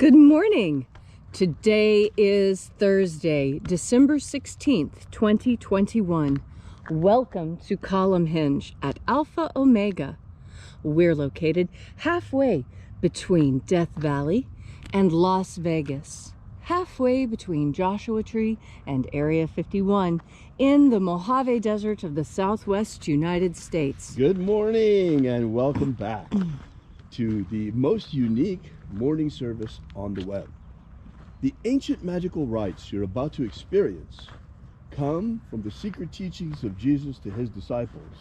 Good morning. Today is Thursday, December 16th, 2021. Welcome to Columnhenge at Alpha Ωmega. We're located halfway between Death Valley and Las Vegas, halfway between Joshua Tree and Area 51 in the Mojave Desert of the Southwest United States. Good morning and welcome back to the most unique morning service on the web. The ancient magical rites you're about to experience come from the secret teachings of Jesus to his disciples.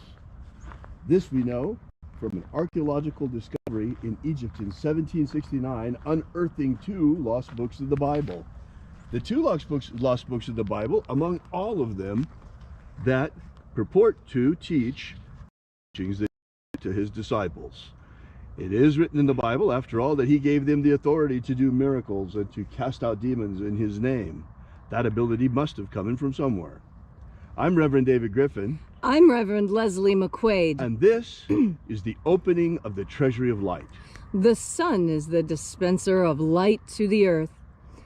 This we know from an archaeological discovery in Egypt in 1769, unearthing two lost books of the Bible. The two lost books of the Bible, among all of them, that purport to teach teachings to his disciples. It is written in the Bible, after all, that he gave them the authority to do miracles and to cast out demons in his name. That ability must have come in from somewhere. I'm Reverend David Griffin. I'm Reverend Leslie McQuade. And this is the opening of the Treasury of Light. The sun is the dispenser of light to the earth.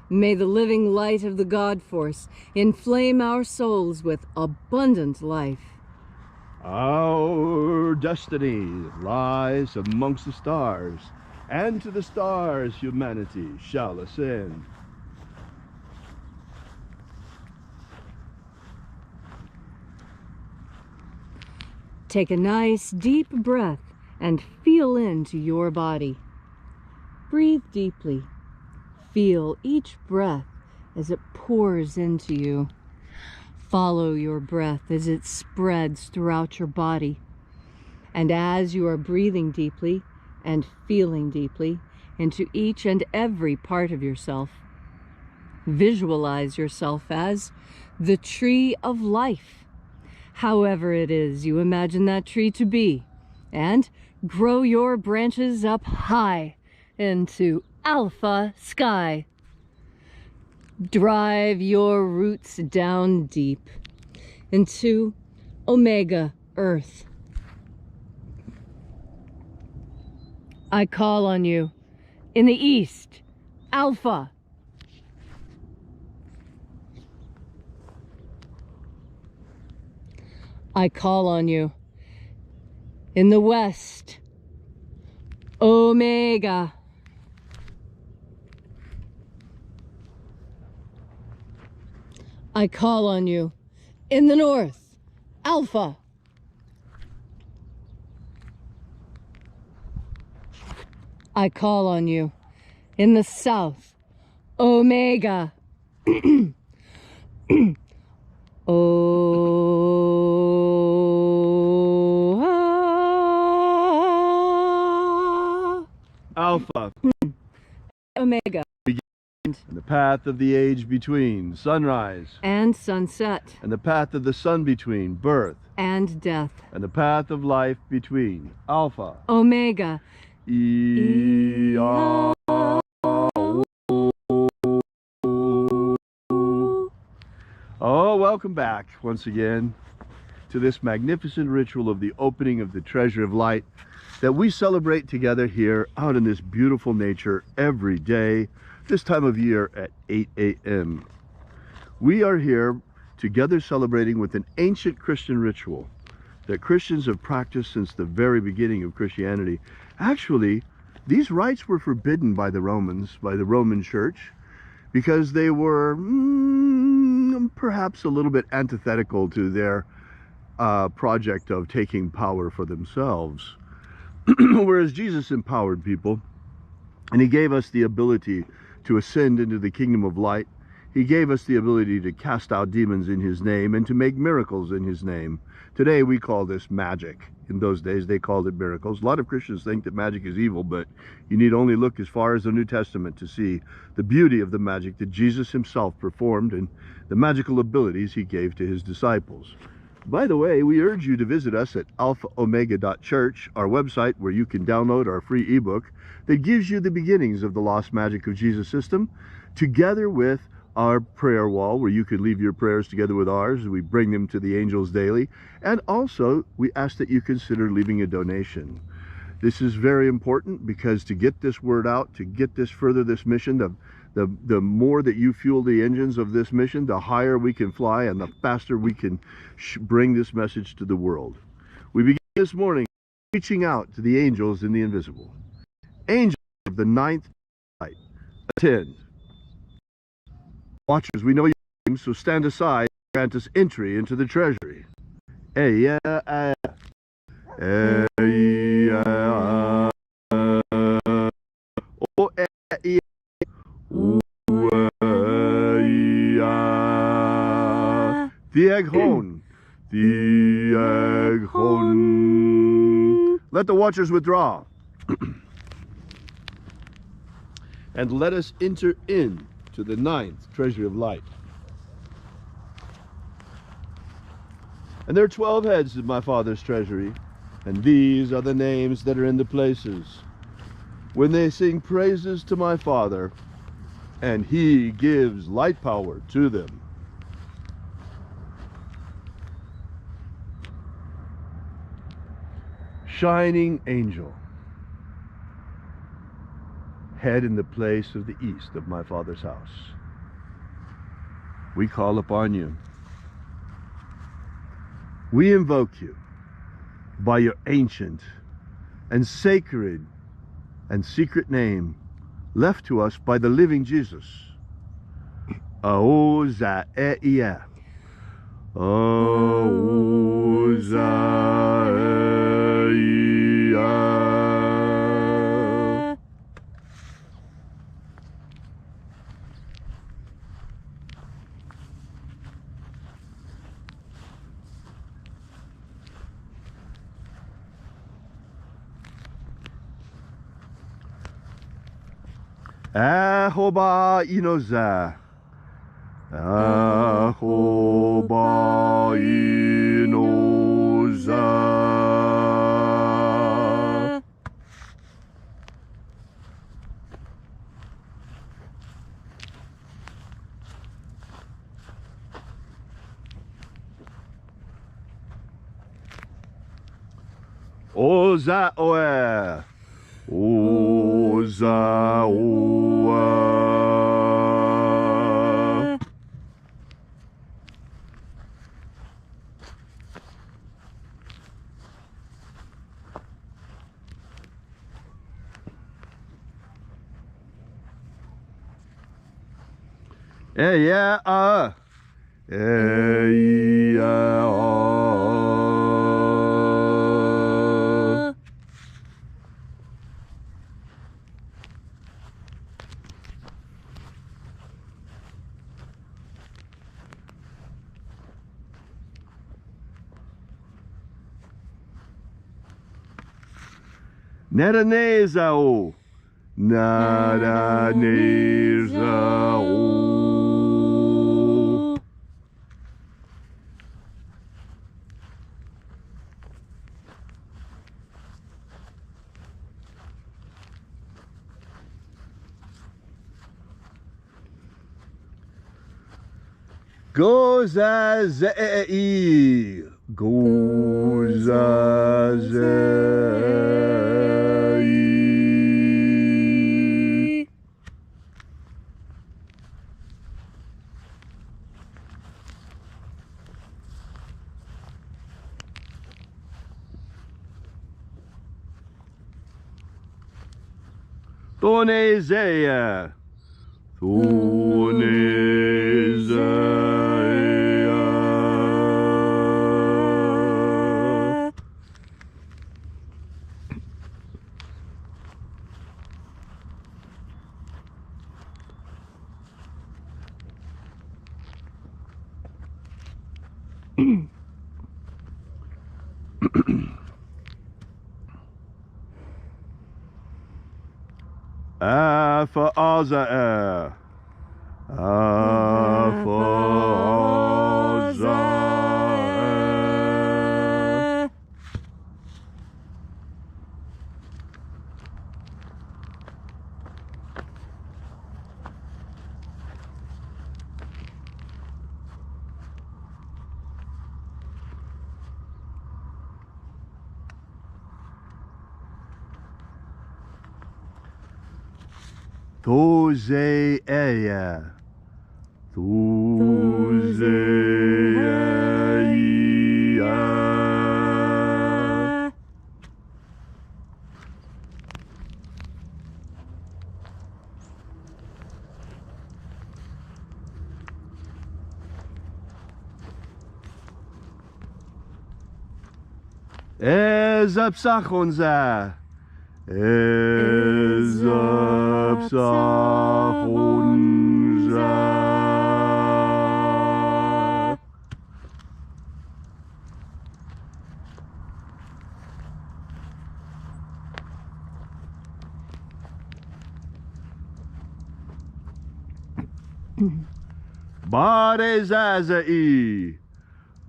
May the living light of the God Force inflame our souls with abundant life. Our destiny lies amongst the stars, and to the stars humanity shall ascend. Take a nice deep breath and feel into your body. Breathe deeply. Feel each breath as it pours into you. Follow your breath as it spreads throughout your body. And as you are breathing deeply and feeling deeply into each and every part of yourself, visualize yourself as the tree of life, however it is you imagine that tree to be, and grow your branches up high into alpha sky. Drive your roots down deep into Omega Earth. I call on you in the east, Alpha. I call on you in the west, Omega. I call on you in the north, Alpha. I call on you in the south, Omega. Alpha. Omega. And the path of the age between sunrise and sunset, and the path of the sun between birth and death, and the path of life between Alpha Omega. Oh, welcome back once again to this magnificent ritual of the opening of the Treasury of Light that we celebrate together here out in this beautiful nature every day, this time of year at 8 a.m. We are here together celebrating with an ancient Christian ritual that Christians have practiced since the very beginning of Christianity. Actually, these rites were forbidden by the Romans, by the Roman Church, because they were perhaps a little bit antithetical to their project of taking power for themselves. Whereas Jesus empowered people, and he gave us the ability to ascend into the kingdom of light. He gave us the ability to cast out demons in his name and to make miracles in his name. Today we call this magic. In those days they called it miracles. A lot of Christians think that magic is evil, but you need only look as far as the New Testament to see the beauty of the magic that Jesus himself performed and the magical abilities he gave to his disciples. By the way, we urge you to visit us at alphaomega.church, our website where you can download our free ebook that gives you the beginnings of the Lost Magic of Jesus system, together with our prayer wall where you could leave your prayers together with ours. We bring them to the angels daily. And also, we ask that you consider leaving a donation. This is very important because to get this word out, to get this further, this mission, the more that you fuel the engines of this mission, the higher we can fly and the faster we can bring this message to the world. We begin this morning reaching out to the angels in the invisible. Angels of the ninth light, attend. Watchers, we know your names, so stand aside and grant us entry into the treasury. Let the watchers withdraw. And let us enter in to the ninth Treasury of Light. And there are 12 heads of my Father's treasury, and these are the names that are in the places when they sing praises to my Father, and he gives light power to them. Shining angel, head in the place of the east of my Father's house, we call upon you. We invoke you by your ancient and sacred and secret name left to us by the living Jesus. Aozaeia. Aozaeia. Ahoba inoza. Ahoba inoza. Oza oe. Oza oe. Yeah, Naranezao. Naranezao. Gozazei. Gozazei. Tonezeia. Tonezeia. Alpha Ωmega. Alpha Ωmega. Thoseia. Thoseia. Ezapsachonza. Ezapsachonza. Barezazai.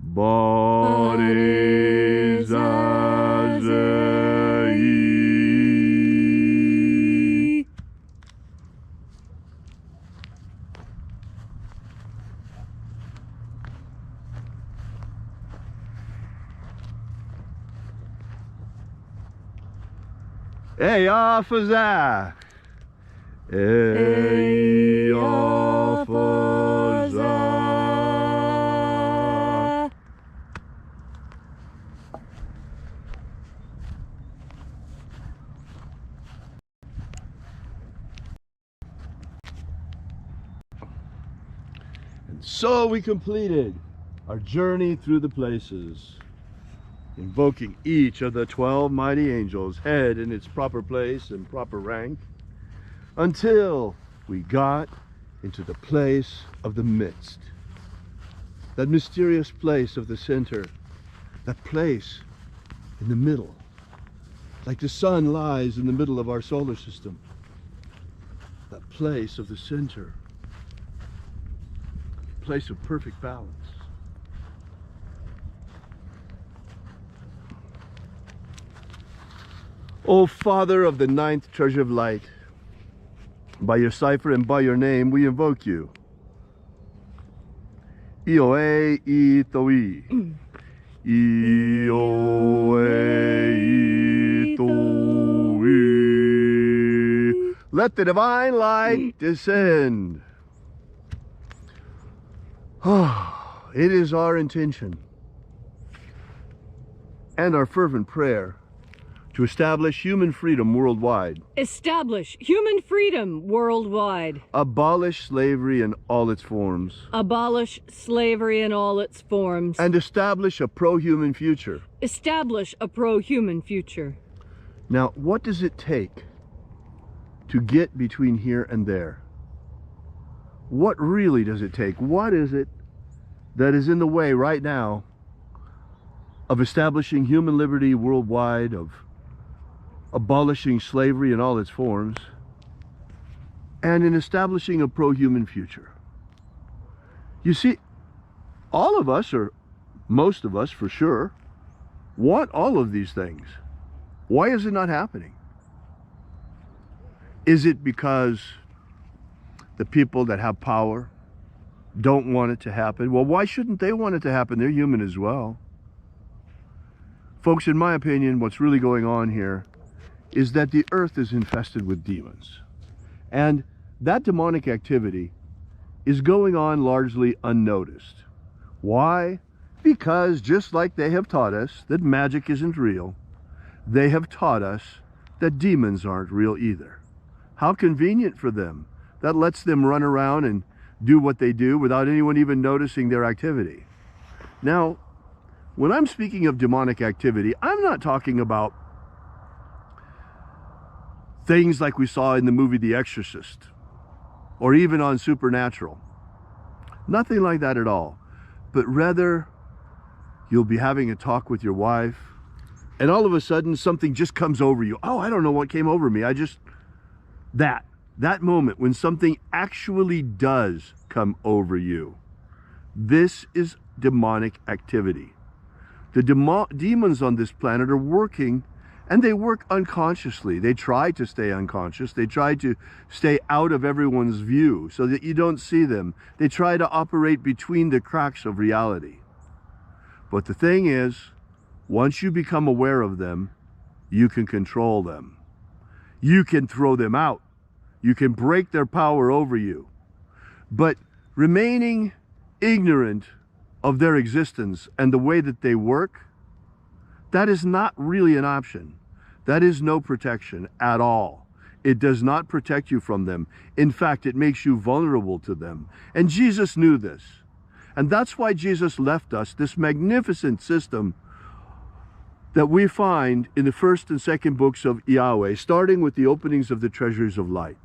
Barezazai. Eyafaza. Eyafaza. And so we completed our journey through the places, invoking each of the 12 mighty angels, head in its proper place and proper rank, until we got into the place of the midst, that mysterious place of the center, that place in the middle, like the sun lies in the middle of our solar system, that place of the center, place of perfect balance. O Father of the 9th Treasury of Light, by your cipher and by your name we invoke you. Ioe itoi. Ioe itoi. Let the divine light descend. It is our intention and our fervent prayer to establish human freedom worldwide. Establish human freedom worldwide. Abolish slavery in all its forms. Abolish slavery in all its forms. And establish a pro-human future. Establish a pro-human future. Now, what does it take to get between here and there? What really does it take? What is it that is in the way right now of establishing human liberty worldwide, of abolishing slavery in all its forms, and in establishing a pro-human future? You see, all of us, or most of us for sure, want all of these things. Why is it not happening? Is it because the people that have power don't want it to happen? Well, why shouldn't they want it to happen? They're human as well. Folks, in my opinion, what's really going on here is that the earth is infested with demons. And that demonic activity is going on largely unnoticed. Why? Because just like they have taught us that magic isn't real, they have taught us that demons aren't real either. How convenient for them. That lets them run around and do what they do without anyone even noticing their activity. Now, when I'm speaking of demonic activity, I'm not talking about things like we saw in the movie The Exorcist, or even on Supernatural. Nothing like that at all. But rather, you'll be having a talk with your wife, and all of a sudden something just comes over you. Oh, I don't know what came over me. That moment when something actually does come over you. This is demonic activity. The demons on this planet are working, and they work unconsciously. They try to stay unconscious. They try to stay out of everyone's view so that you don't see them. They try to operate between the cracks of reality. But the thing is, once you become aware of them, you can control them. You can throw them out. You can break their power over you. But remaining ignorant of their existence and the way that they work, that is not really an option. That is no protection at all. It does not protect you from them. In fact, it makes you vulnerable to them. And Jesus knew this. And that's why Jesus left us this magnificent system that we find in the first and second books of Yahweh, starting with the openings of the Treasuries of Light.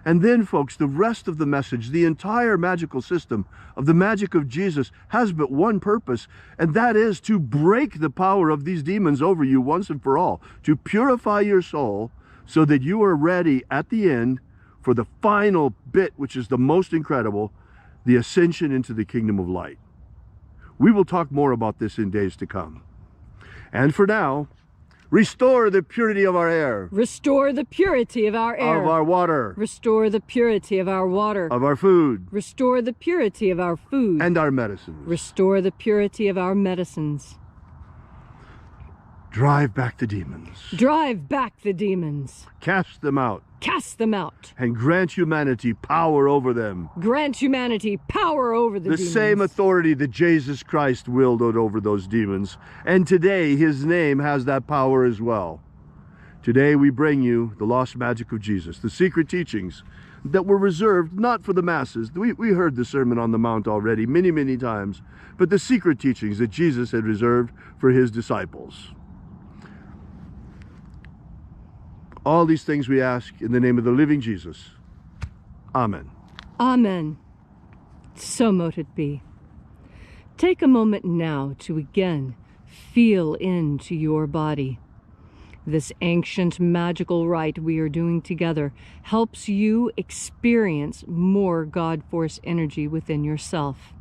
And then, folks, the rest of the message, the entire magical system of the magic of Jesus has but one purpose, and that is to break the power of these demons over you once and for all, to purify your soul so that you are ready at the end for the final bit, which is the most incredible, the ascension into the kingdom of light. We will talk more about this in days to come. And for now, restore the purity of our air. Restore the purity of our air. Of our water. Restore the purity of our water. Of our food. Restore the purity of our food. And our medicines. Restore the purity of our medicines. Drive back the demons. Drive back the demons. Cast them out. Cast them out. And grant humanity power over them. Grant humanity power over the demons. The same authority that Jesus Christ wielded over those demons. And today, his name has that power as well. Today, we bring you the lost magic of Jesus, the secret teachings that were reserved not for the masses. We heard the Sermon on the Mount already many, many times, but the secret teachings that Jesus had reserved for his disciples. All these things we ask in the name of the living Jesus. Amen. Amen. So mote it be. Take a moment now to again feel into your body. This ancient magical rite we are doing together helps you experience more God Force energy within yourself.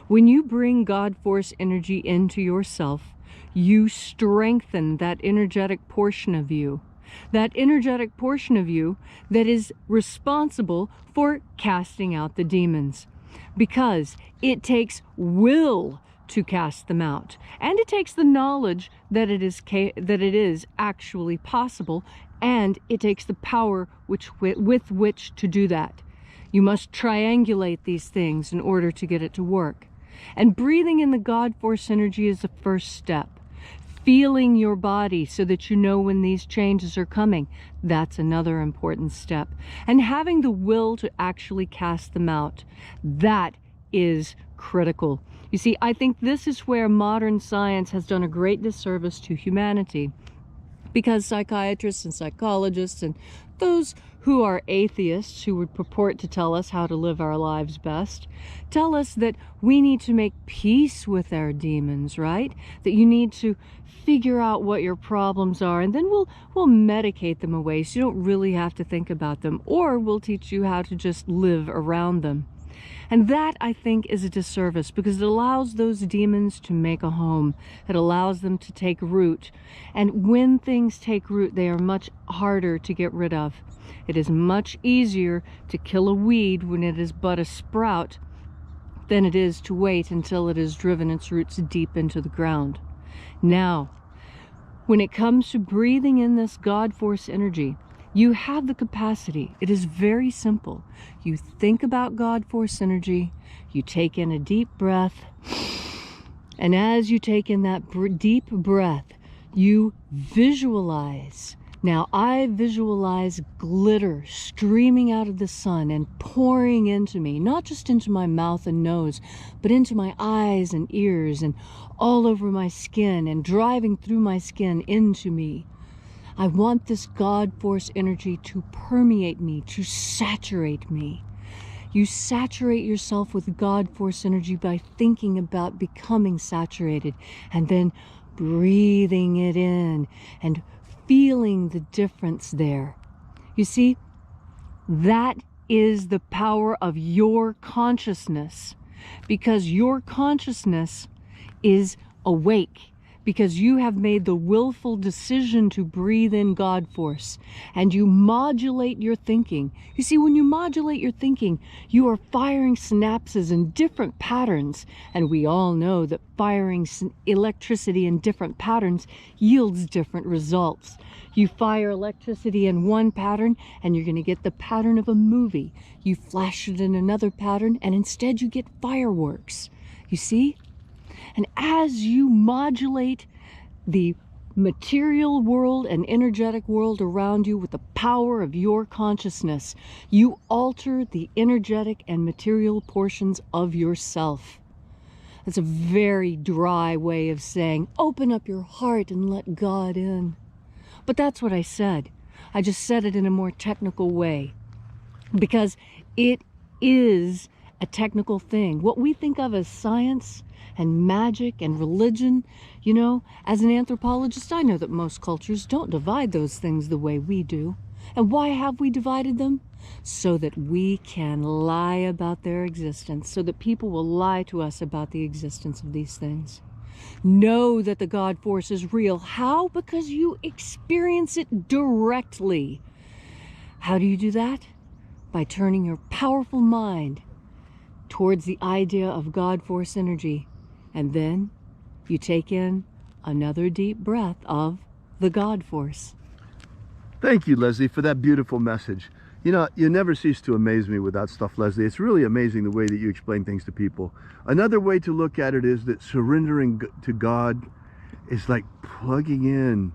When you bring God Force energy into yourself, you strengthen that energetic portion of you. That energetic portion of you that is responsible for casting out the demons. Because it takes will to cast them out. And it takes the knowledge that it is actually possible. And it takes the power with which to do that. You must triangulate these things in order to get it to work. And breathing in the God Force energy is the first step. Feeling your body so that you know when these changes are coming, that's another important step. And having the will to actually cast them out, that is critical. You see, I think this is where modern science has done a great disservice to humanity, because psychiatrists and psychologists and those who are atheists, who would purport to tell us how to live our lives best, tell us that we need to make peace with our demons, right? That you need to figure out what your problems are, and then we'll medicate them away so you don't really have to think about them, or we'll teach you how to just live around them. And that, I think, is a disservice, because it allows those demons to make a home. It allows them to take root. And when things take root, they are much harder to get rid of. It is much easier to kill a weed when it is but a sprout than it is to wait until it has driven its roots deep into the ground. Now, when it comes to breathing in this God Force energy, you have the capacity. It is very simple. You think about God Force energy, you take in a deep breath, and as you take in that deep breath, you visualize. Now, I visualize glitter streaming out of the sun and pouring into me, not just into my mouth and nose, but into my eyes and ears and all over my skin and driving through my skin into me. I want this God Force energy to permeate me, to saturate me. You saturate yourself with God Force energy by thinking about becoming saturated and then breathing it in and feeling the difference there. You see, that is the power of your consciousness, because your consciousness is awake. because you have made the willful decision to breathe in God force, and you modulate your thinking. You see, when you modulate your thinking, you are firing synapses in different patterns, and we all know that firing electricity in different patterns yields different results. You fire electricity in one pattern, and you're going to get the pattern of a movie. You flash it in another pattern, and instead you get fireworks. You see? And as you modulate the material world and energetic world around you with the power of your consciousness, you alter the energetic and material portions of yourself. That's a very dry way of saying, open up your heart and let God in. But that's what I said. I just said it in a more technical way, because it is a technical thing. What we think of as science and magic and religion, you know, as an anthropologist, I know that most cultures don't divide those things the way we do. And why have we divided them? So that we can lie about their existence, so that people will lie to us about the existence of these things. Know that the God force is real. How? Because you experience it directly. How do you do that? By turning your powerful mind towards the idea of God force energy. And then you take in another deep breath of the God force. Thank you, Leslie, for that beautiful message. You know, you never cease to amaze me with that stuff, Leslie. It's really amazing the way that you explain things to people. Another way to look at it is that surrendering to God is like plugging in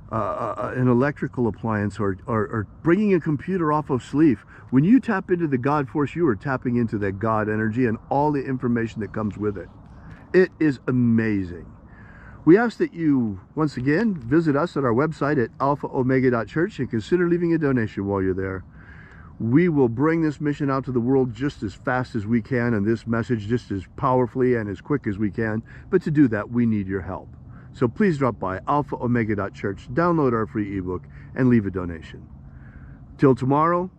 an electrical appliance or bringing a computer off of sleep. When you tap into the God force, you are tapping into that God energy and all the information that comes with it. It is amazing. We ask that you, once again, visit us at our website at alphaomega.church and consider leaving a donation while you're there. We will bring this mission out to the world just as fast as we can, and this message just as powerfully and as quick as we can. But to do that, we need your help. So please drop by alphaomega.church, download our free ebook, and leave a donation. Till tomorrow,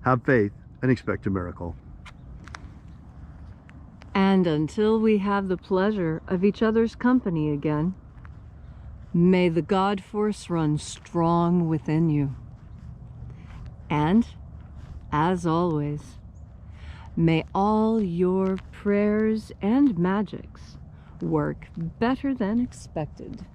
have faith and expect a miracle. And until we have the pleasure of each other's company again, may the God force run strong within you. And, as always, may all your prayers and magics work better than expected.